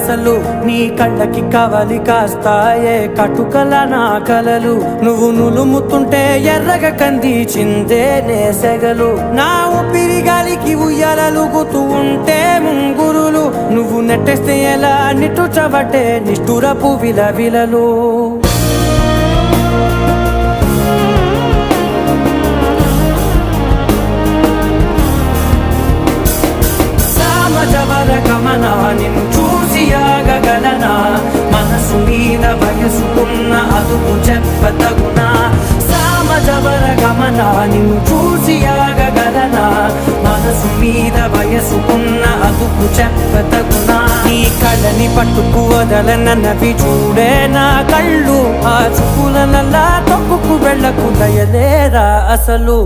అసలు నీ కళ్ళకి కవలి కాస్తాయే కటుకల నా కలలు నువ్వు నులుముతుంటే ఎర్రగ కందిచిందే నేసెగలు నా ఊపిరి గాలికి ఉయ్యాలలుగుతూ ఉంటే ముంగురులు నువ్వు నెట్టేస్తే ఎలా నిట్టుచబట్టే నిష్ఠురపు విలవిలలు గమనా నిన్ను చూసి ఆగగలనా మనసు మీద వయసుకున్న అదుపు చెప్పతగునా సామజవర గమనా నిన్ను చూసి ఆగగలనా మనసు మీద వయసుకున్న అదుపు చెప్పతగునా నీ కళ్ళని పట్టుకు వదలనవి చూడే నా కళ్ళు ఆ చుకులనల్లా తప్పుకు వెళ్ళకు దయలేరా అసలు